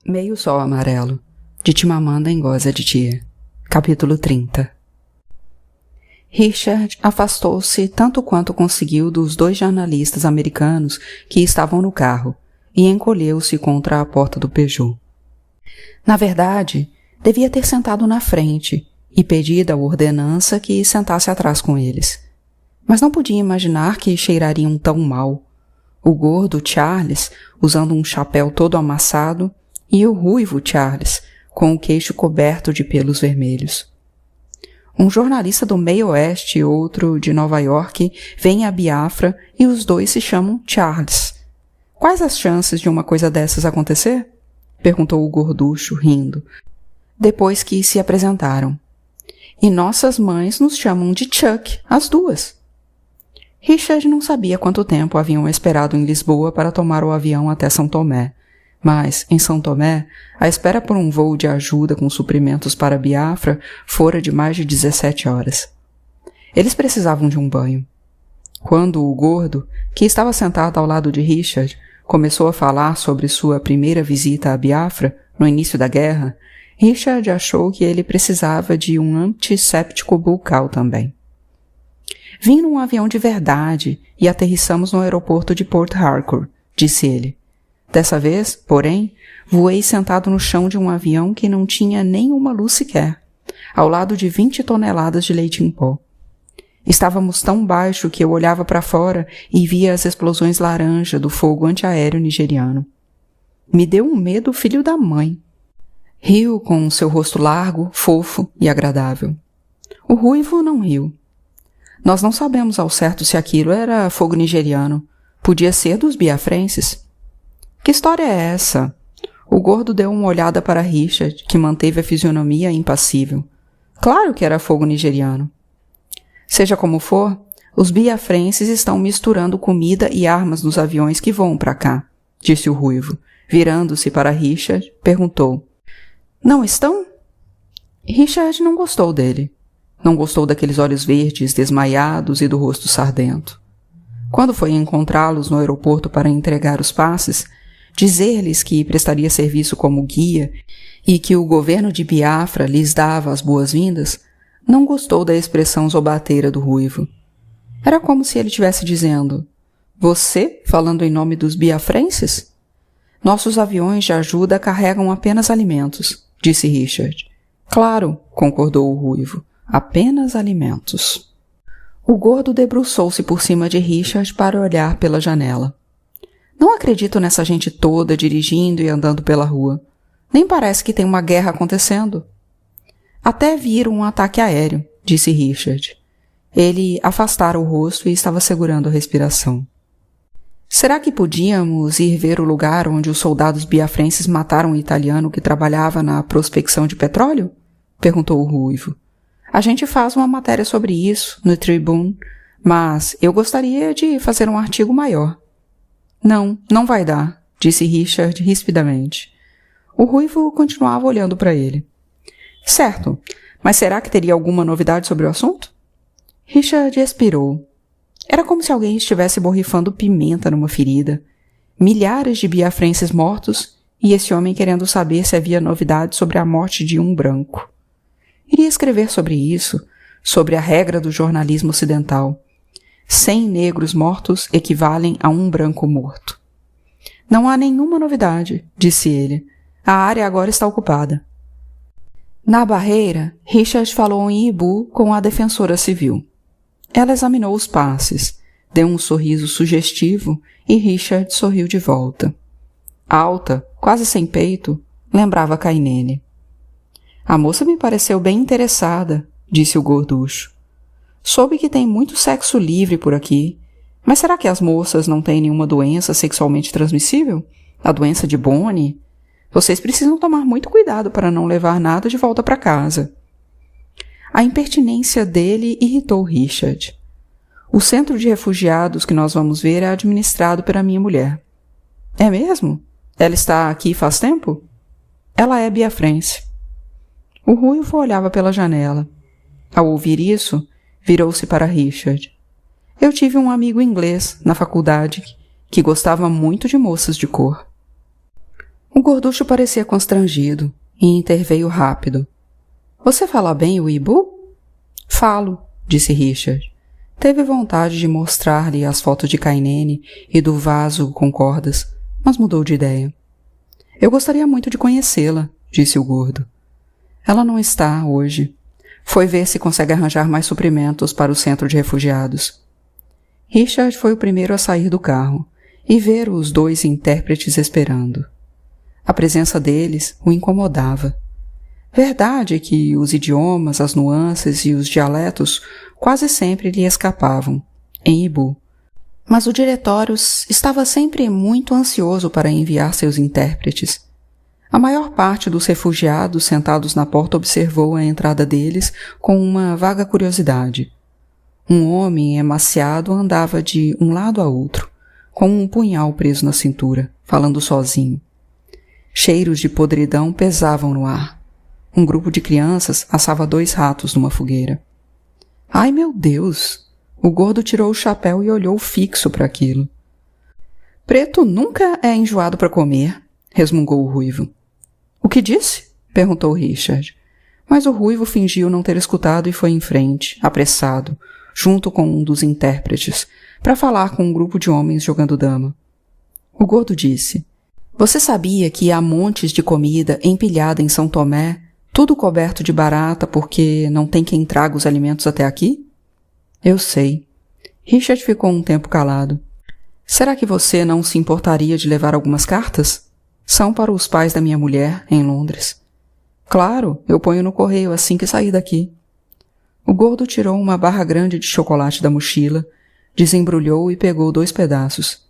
Meio Sol Amarelo, de Chimamanda Ngozi Adichie. Capítulo 30. Richard afastou-se tanto quanto conseguiu dos 2 jornalistas americanos que estavam no carro e encolheu-se contra a porta do Peugeot. Na verdade, devia ter sentado na frente e pedido à ordenança que sentasse atrás com eles. Mas não podia imaginar que cheirariam tão mal. O gordo Charles, usando um chapéu todo amassado, e o ruivo Charles, com o queixo coberto de pelos vermelhos. Um jornalista do meio oeste e outro de Nova York vêm a Biafra e os 2 se chamam Charles. Quais as chances de uma coisa dessas acontecer? Perguntou o gorducho, rindo, depois que se apresentaram. E nossas mães nos chamam de Chuck, as 2. Richard não sabia quanto tempo haviam esperado em Lisboa para tomar o avião até São Tomé. Mas, em São Tomé, a espera por um voo de ajuda com suprimentos para Biafra fora de mais de 17 horas. Eles precisavam de um banho. Quando o gordo, que estava sentado ao lado de Richard, começou a falar sobre sua primeira visita a Biafra, no início da guerra, Richard achou que ele precisava de um antisséptico bucal também. Vim num avião de verdade e aterrissamos no aeroporto de Port Harcourt, disse ele. Dessa vez, porém, voei sentado no chão de um avião que não tinha nenhuma luz sequer, ao lado de 20 toneladas de leite em pó. Estávamos tão baixo que eu olhava para fora e via as explosões laranja do fogo antiaéreo nigeriano. Me deu um medo filho da mãe. Riu com seu rosto largo, fofo e agradável. O ruivo não riu. Nós não sabemos ao certo se aquilo era fogo nigeriano. Podia ser dos biafrenses. Que história é essa? O gordo deu uma olhada para Richard, que manteve a fisionomia impassível. Claro que era fogo nigeriano. Seja como for, os biafrenses estão misturando comida e armas nos aviões que voam para cá, disse o ruivo. Virando-se para Richard, perguntou. Não estão? Richard não gostou dele. Não gostou daqueles olhos verdes desmaiados e do rosto sardento. Quando foi encontrá-los no aeroporto para entregar os passes, dizer-lhes que prestaria serviço como guia e que o governo de Biafra lhes dava as boas-vindas, não gostou da expressão zobateira do ruivo. Era como se ele estivesse dizendo, você falando em nome dos biafrenses? Nossos aviões de ajuda carregam apenas alimentos, disse Richard. Claro, concordou o ruivo, apenas alimentos. O gordo debruçou-se por cima de Richard para olhar pela janela. Não acredito nessa gente toda dirigindo e andando pela rua. Nem parece que tem uma guerra acontecendo. Até viram um ataque aéreo, disse Richard. Ele afastara o rosto e estava segurando a respiração. Será que podíamos ir ver o lugar onde os soldados biafrenses mataram um italiano que trabalhava na prospecção de petróleo? Perguntou o ruivo. A gente faz uma matéria sobre isso no Tribune, mas eu gostaria de fazer um artigo maior. Não vai dar, disse Richard rispidamente. O ruivo continuava olhando para ele. Certo, mas será que teria alguma novidade sobre o assunto? Richard expirou. Era como se alguém estivesse borrifando pimenta numa ferida. Milhares de biafrenses mortos e esse homem querendo saber se havia novidade sobre a morte de um branco. Iria escrever sobre isso, sobre a regra do jornalismo ocidental. 100 negros mortos equivalem a um branco morto. Não há nenhuma novidade, disse ele. A área agora está ocupada. Na barreira, Richard falou em Ibu com a defensora civil. Ela examinou os passes, deu um sorriso sugestivo e Richard sorriu de volta. Alta, quase sem peito, lembrava Kainene. A moça me pareceu bem interessada, disse o gorducho. Soube que tem muito sexo livre por aqui, mas será que as moças não têm nenhuma doença sexualmente transmissível? A doença de Bonnie? Vocês precisam tomar muito cuidado para não levar nada de volta para casa. A impertinência dele irritou Richard. O centro de refugiados que nós vamos ver é administrado pela minha mulher. É mesmo? Ela está aqui faz tempo? Ela é biafrense. O ruivo olhava pela janela. Ao ouvir isso, virou-se para Richard. Eu tive um amigo inglês na faculdade que gostava muito de moças de cor. O gorducho parecia constrangido e interveio rápido. Você fala bem o Ibu? Falo, disse Richard. Teve vontade de mostrar-lhe as fotos de Kainene e do vaso com cordas, mas mudou de ideia. Eu gostaria muito de conhecê-la, disse o gordo. Ela não está hoje. Foi ver se consegue arranjar mais suprimentos para o centro de refugiados. Richard foi o primeiro a sair do carro e ver os dois intérpretes esperando. A presença deles o incomodava. Verdade que os idiomas, as nuances e os dialetos quase sempre lhe escapavam, em Ibu. Mas o diretório estava sempre muito ansioso para enviar seus intérpretes. A maior parte dos refugiados sentados na porta observou a entrada deles com uma vaga curiosidade. Um homem emaciado andava de um lado a outro, com um punhal preso na cintura, falando sozinho. Cheiros de podridão pesavam no ar. Um grupo de crianças assava 2 ratos numa fogueira. Ai, meu Deus! O gordo tirou o chapéu e olhou fixo para aquilo. Preto nunca é enjoado para comer, resmungou o ruivo. O que disse? Perguntou Richard. Mas o ruivo fingiu não ter escutado e foi em frente, apressado, junto com um dos intérpretes, para falar com um grupo de homens jogando dama. O gordo disse: Você sabia que há montes de comida empilhada em São Tomé, tudo coberto de barata porque não tem quem traga os alimentos até aqui? Eu sei. Richard ficou um tempo calado. Será que você não se importaria de levar algumas cartas? São para os pais da minha mulher, em Londres. Claro, eu ponho no correio assim que sair daqui. O gordo tirou uma barra grande de chocolate da mochila, desembrulhou e pegou 2 pedaços.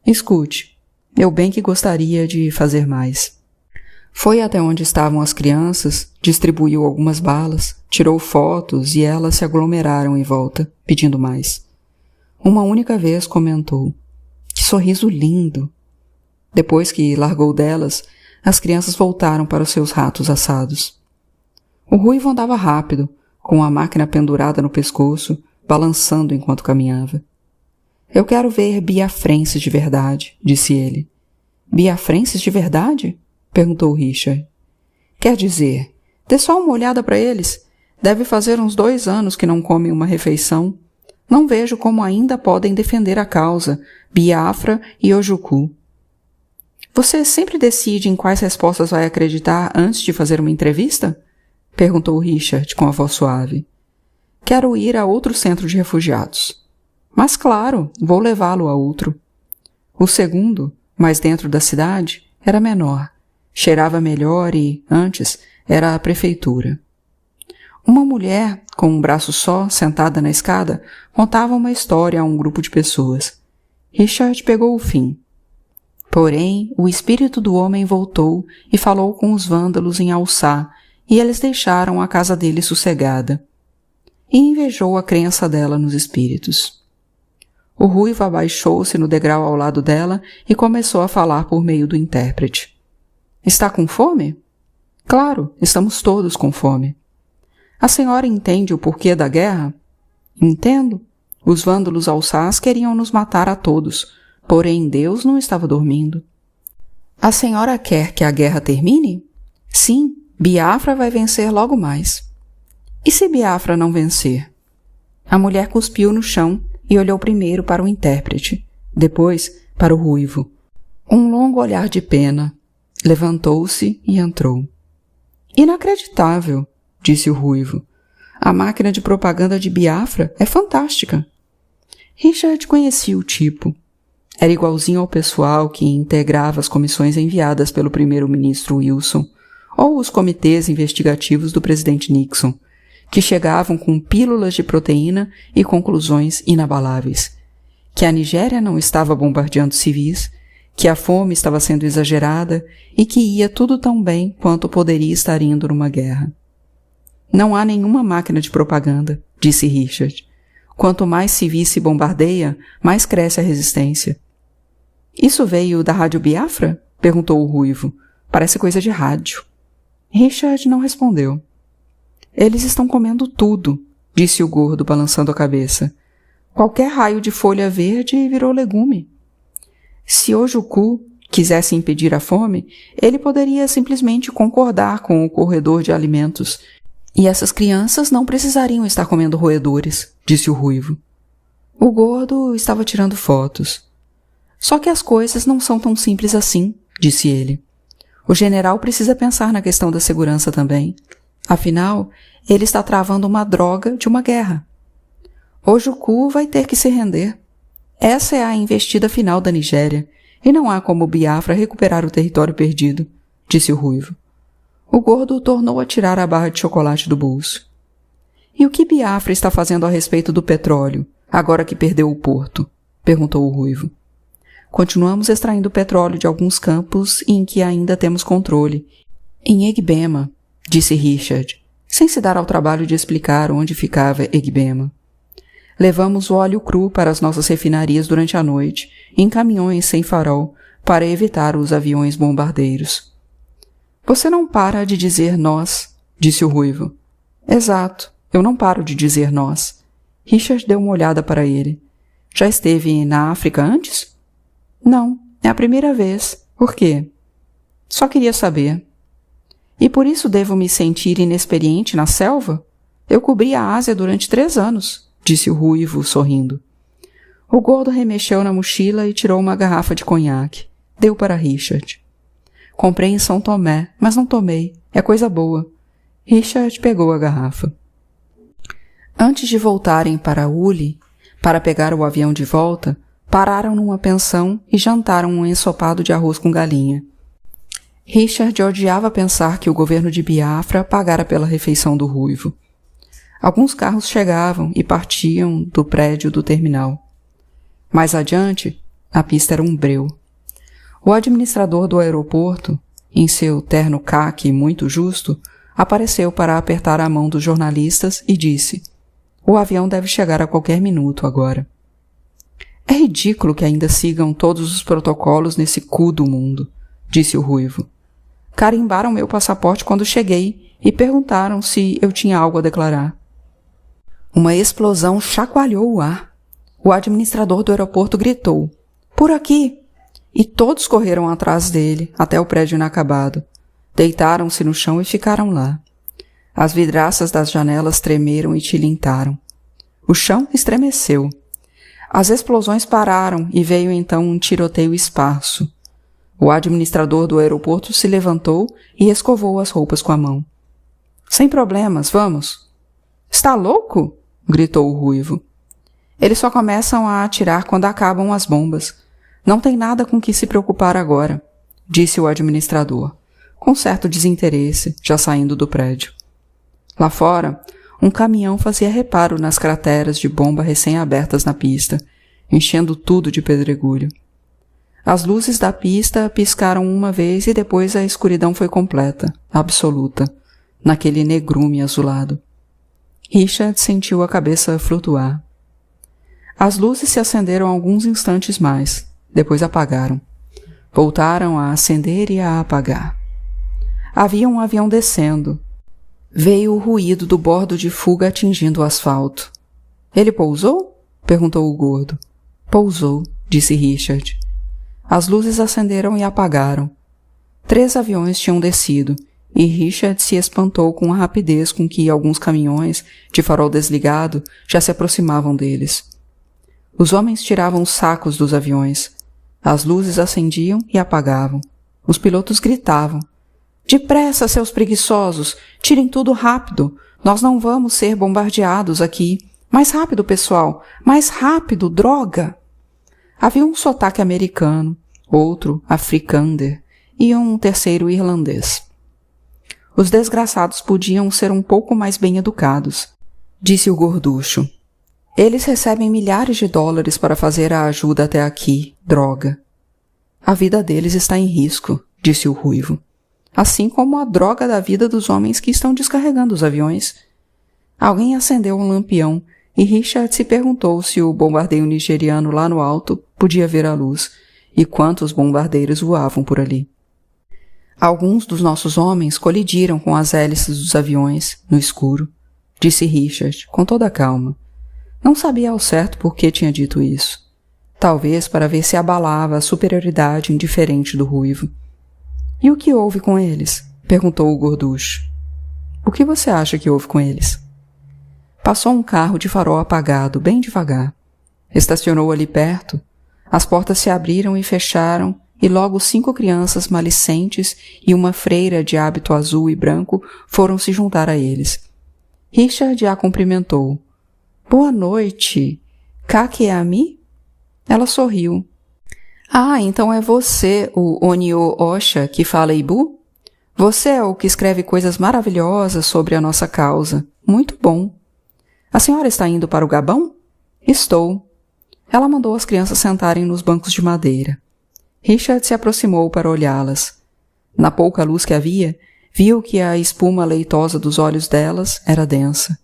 Escute, eu bem que gostaria de fazer mais. Foi até onde estavam as crianças, distribuiu algumas balas, tirou fotos e elas se aglomeraram em volta, pedindo mais. Uma única vez comentou: Que sorriso lindo! Depois que largou delas, as crianças voltaram para os seus ratos assados. O ruivo andava rápido, com a máquina pendurada no pescoço, balançando enquanto caminhava. Eu quero ver biafrenses de verdade, disse ele. Biafrenses de verdade? Perguntou Richard. Quer dizer, dê só uma olhada para eles. Deve fazer uns 2 anos que não comem uma refeição. Não vejo como ainda podem defender a causa, Biafra e Ojuku. Você sempre decide em quais respostas vai acreditar antes de fazer uma entrevista? Perguntou Richard com a voz suave. Quero ir a outro centro de refugiados. Mas claro, vou levá-lo a outro. O segundo, mais dentro da cidade, era menor. Cheirava melhor e, antes, era a prefeitura. Uma mulher, com um braço só, sentada na escada, contava uma história a um grupo de pessoas. Richard pegou o fim. Porém, o espírito do homem voltou e falou com os vândalos em Alçá, e eles deixaram a casa dele sossegada. E invejou a crença dela nos espíritos. O ruivo abaixou-se no degrau ao lado dela e começou a falar por meio do intérprete. Está com fome? Claro, estamos todos com fome. A senhora entende o porquê da guerra? Entendo. Os vândalos alçás queriam nos matar a todos, porém Deus não estava dormindo. A senhora quer que a guerra termine? Sim, Biafra vai vencer logo mais. E se Biafra não vencer? A mulher cuspiu no chão e olhou primeiro para o intérprete, depois para o ruivo. Um longo olhar de pena. Levantou-se e entrou. Inacreditável, disse o ruivo. A máquina de propaganda de Biafra é fantástica. Richard conhecia o tipo. Era igualzinho ao pessoal que integrava as comissões enviadas pelo primeiro-ministro Wilson ou os comitês investigativos do presidente Nixon, que chegavam com pílulas de proteína e conclusões inabaláveis. Que a Nigéria não estava bombardeando civis, que a fome estava sendo exagerada e que ia tudo tão bem quanto poderia estar indo numa guerra. Não há nenhuma máquina de propaganda, disse Richard. Quanto mais civis se bombardeia, mais cresce a resistência. Isso veio da Rádio Biafra? Perguntou o ruivo. Parece coisa de rádio. Richard não respondeu. Eles estão comendo tudo, disse o gordo balançando a cabeça. Qualquer raio de folha verde virou legume. Se Ojuku, quisesse impedir a fome, ele poderia simplesmente concordar com o corredor de alimentos. E essas crianças não precisariam estar comendo roedores, disse o ruivo. O gordo estava tirando fotos. Só que as coisas não são tão simples assim, disse ele. O general precisa pensar na questão da segurança também. Afinal, ele está travando uma droga de uma guerra. Ojukwu vai ter que se render. Essa é a investida final da Nigéria, e não há como Biafra recuperar o território perdido, disse o ruivo. O gordo tornou a tirar a barra de chocolate do bolso. E o que Biafra está fazendo a respeito do petróleo, agora que perdeu o porto? Perguntou o ruivo. Continuamos extraindo petróleo de alguns campos em que ainda temos controle. Em Egbema, disse Richard, sem se dar ao trabalho de explicar onde ficava Egbema. Levamos o óleo cru para as nossas refinarias durante a noite, em caminhões sem farol, para evitar os aviões bombardeiros. Você não para de dizer nós, disse o ruivo. Exato, eu não paro de dizer nós. Richard deu uma olhada para ele. Já esteve na África antes? Não, é a primeira vez. Por quê? Só queria saber. E por isso devo me sentir inexperiente na selva? Eu cobri a Ásia durante 3 anos, disse o ruivo, sorrindo. O gordo remexeu na mochila e tirou uma garrafa de conhaque. Deu para Richard. Comprei em São Tomé, mas não tomei. É coisa boa. Richard pegou a garrafa. Antes de voltarem para Uli, para pegar o avião de volta, pararam numa pensão e jantaram um ensopado de arroz com galinha. Richard odiava pensar que o governo de Biafra pagara pela refeição do ruivo. Alguns carros chegavam e partiam do prédio do terminal. Mais adiante, a pista era um breu. O administrador do aeroporto, em seu terno caque muito justo, apareceu para apertar a mão dos jornalistas e disse: "O avião deve chegar a qualquer minuto agora." É ridículo que ainda sigam todos os protocolos nesse cu do mundo, disse o ruivo. Carimbaram meu passaporte quando cheguei e perguntaram se eu tinha algo a declarar. Uma explosão chacoalhou o ar. O administrador do aeroporto gritou: "Por aqui!" E todos correram atrás dele, até o prédio inacabado. Deitaram-se no chão e ficaram lá. As vidraças das janelas tremeram e tilintaram. O chão estremeceu. As explosões pararam e veio então um tiroteio esparso. O administrador do aeroporto se levantou e escovou as roupas com a mão. "Sem problemas, vamos." "Está louco?" gritou o ruivo. "Eles só começam a atirar quando acabam as bombas. Não tem nada com que se preocupar agora", disse o administrador, com certo desinteresse, já saindo do prédio. Lá fora, um caminhão fazia reparo nas crateras de bomba recém-abertas na pista, enchendo tudo de pedregulho. As luzes da pista piscaram uma vez e depois a escuridão foi completa, absoluta, naquele negrume azulado. Richard sentiu a cabeça flutuar. As luzes se acenderam alguns instantes mais, depois apagaram. Voltaram a acender e a apagar. Havia um avião descendo. Veio o ruído do bordo de fuga atingindo o asfalto. "Ele pousou?" perguntou o gordo. "Pousou", disse Richard. As luzes acenderam e apagaram. 3 aviões tinham descido, e Richard se espantou com a rapidez com que alguns caminhões, de farol desligado, já se aproximavam deles. Os homens tiravam os sacos dos aviões. As luzes acendiam e apagavam. Os pilotos gritavam: "Depressa, seus preguiçosos! Tirem tudo rápido! Nós não vamos ser bombardeados aqui! Mais rápido, pessoal! Mais rápido, droga!" Havia um sotaque americano, outro afrikaner e um terceiro irlandês. "Os desgraçados podiam ser um pouco mais bem educados", disse o gorducho. "Eles recebem milhares de dólares para fazer a ajuda até aqui, droga." "A vida deles está em risco", disse o ruivo. "Assim como a droga da vida dos homens que estão descarregando os aviões." Alguém acendeu um lampião e Richard se perguntou se o bombardeio nigeriano lá no alto podia ver a luz e quantos bombardeiros voavam por ali. "Alguns dos nossos homens colidiram com as hélices dos aviões, no escuro", disse Richard, com toda a calma. Não sabia ao certo por que tinha dito isso. talvez para ver se abalava a superioridade indiferente do ruivo. E o que houve com eles? Perguntou o gorducho. O que você acha que houve com eles? Passou um carro de farol apagado, bem devagar. Estacionou ali perto. As portas se abriram e fecharam, e logo 5 crianças malicentes e uma freira de hábito azul e branco foram se juntar a eles. Richard a cumprimentou. Boa noite. Kakeami? Ela sorriu. Ah, então é você, o Onio Osha, que fala Ibu? Você é o que escreve coisas maravilhosas sobre a nossa causa. Muito bom. A senhora está indo para o Gabão? Estou. Ela mandou as crianças sentarem nos bancos de madeira. Richard se aproximou para olhá-las. Na pouca luz que havia, viu que a espuma leitosa dos olhos delas era densa.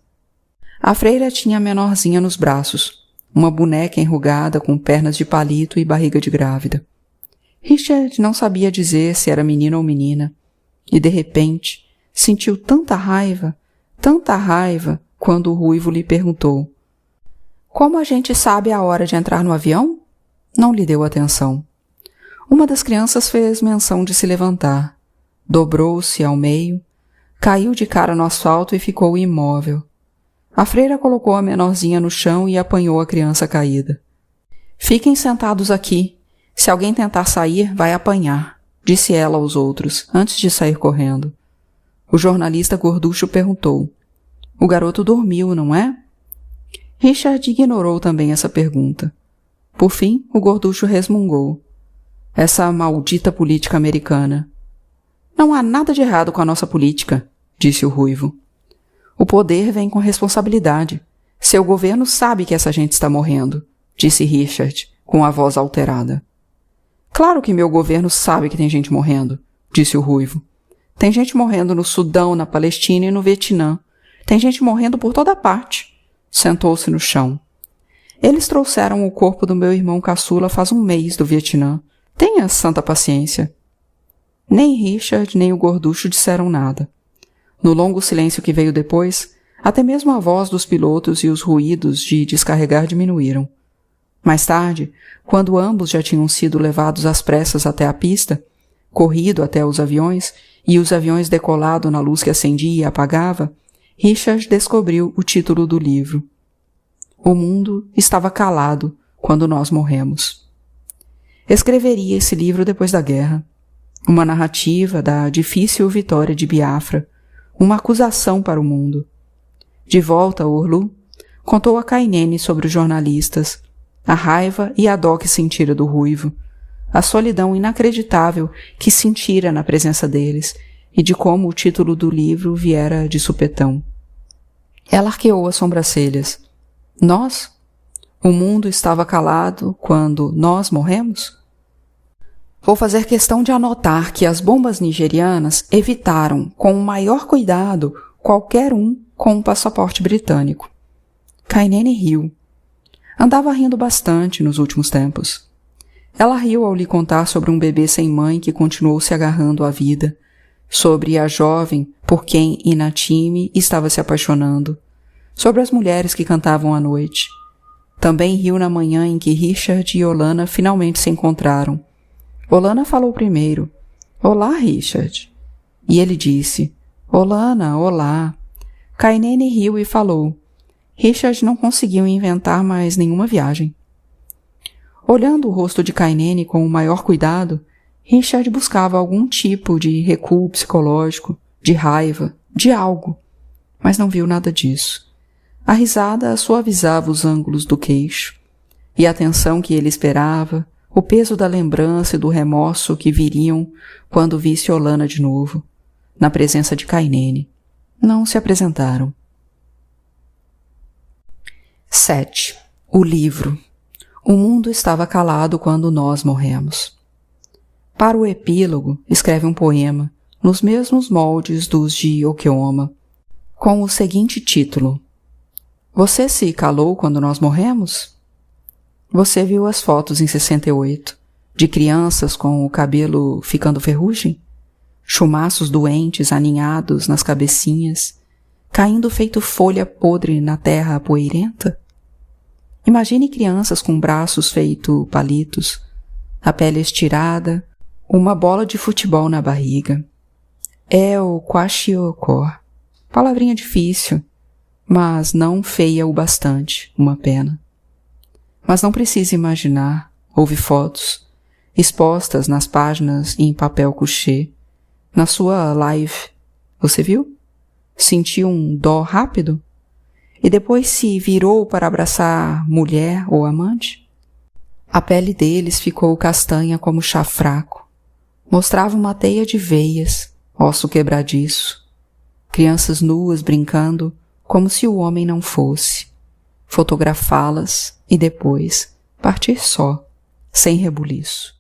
A freira tinha a menorzinha nos braços, uma boneca enrugada com pernas de palito e barriga de grávida. Richard não sabia dizer se era menino ou menina, e de repente sentiu tanta raiva, quando o ruivo lhe perguntou: Como a gente sabe a hora de entrar no avião? Não lhe deu atenção. Uma das crianças fez menção de se levantar, dobrou-se ao meio, caiu de cara no asfalto e ficou imóvel. A freira colocou a menorzinha no chão e apanhou a criança caída. Fiquem sentados aqui. Se alguém tentar sair, vai apanhar, disse ela aos outros, antes de sair correndo. O jornalista gorducho perguntou: O garoto dormiu, não é? Richard ignorou também essa pergunta. Por fim, o gorducho resmungou: Essa maldita política americana. Não há nada de errado com a nossa política, disse o ruivo. O poder vem com responsabilidade. Seu governo sabe que essa gente está morrendo, disse Richard, com a voz alterada. Claro que meu governo sabe que tem gente morrendo, disse o ruivo. Tem gente morrendo no Sudão, na Palestina e no Vietnã. Tem gente morrendo por toda parte. Sentou-se no chão. Eles trouxeram o corpo do meu irmão caçula faz 1 mês do Vietnã. Tenha santa paciência. Nem Richard nem o gorducho disseram nada. No longo silêncio que veio depois, até mesmo a voz dos pilotos e os ruídos de descarregar diminuíram. Mais tarde, quando ambos já tinham sido levados às pressas até a pista, corrido até os aviões, e os aviões decolado na luz que acendia e apagava, Richard descobriu o título do livro. O mundo estava calado quando nós morremos. Escreveria esse livro depois da guerra. Uma narrativa da difícil vitória de Biafra, uma acusação para o mundo. De volta a Orlu, contou a Kainene sobre os jornalistas, a raiva e a dó que sentira do ruivo, a solidão inacreditável que sentira na presença deles e de como o título do livro viera de supetão. Ela arqueou as sobrancelhas. Nós? O mundo estava calado quando nós morremos? Vou fazer questão de anotar que as bombas nigerianas evitaram, com o maior cuidado, qualquer um com um passaporte britânico. Kainene riu. Andava rindo bastante nos últimos tempos. Ela riu ao lhe contar sobre um bebê sem mãe que continuou se agarrando à vida, sobre a jovem por quem Inatime estava se apaixonando, sobre as mulheres que cantavam à noite. Também riu na manhã em que Richard e Olana finalmente se encontraram. Olana falou primeiro. Olá, Richard. E ele disse, Olana, olá. Kainene riu e falou. Richard não conseguiu inventar mais nenhuma viagem. Olhando o rosto de Kainene com o maior cuidado, Richard buscava algum tipo de recuo psicológico, de raiva, de algo, mas não viu nada disso. A risada suavizava os ângulos do queixo, e a tensão que ele esperava, o peso da lembrança e do remorso que viriam quando visse Olana de novo, na presença de Kainene, não se apresentaram. 7. O livro. O mundo estava calado quando nós morremos. Para o epílogo, escreve um poema, nos mesmos moldes dos de Okeoma, com o seguinte título: Você se calou quando nós morremos? Você viu as fotos em 68, de crianças com o cabelo ficando ferrugem? Chumaços doentes aninhados nas cabecinhas, caindo feito folha podre na terra poeirenta? Imagine crianças com braços feito palitos, a pele estirada, uma bola de futebol na barriga. É o kwashiorkor. Palavrinha difícil, mas não feia o bastante, uma pena. Mas não precisa imaginar, houve fotos, expostas nas páginas em papel couché, na sua live. Você viu? Sentiu um dó rápido? E depois se virou para abraçar mulher ou amante? A pele deles ficou castanha como chá fraco. Mostrava uma teia de veias, osso quebradiço. Crianças nuas brincando como se o homem não fosse. Fotografá-las e depois partir só, sem rebuliço.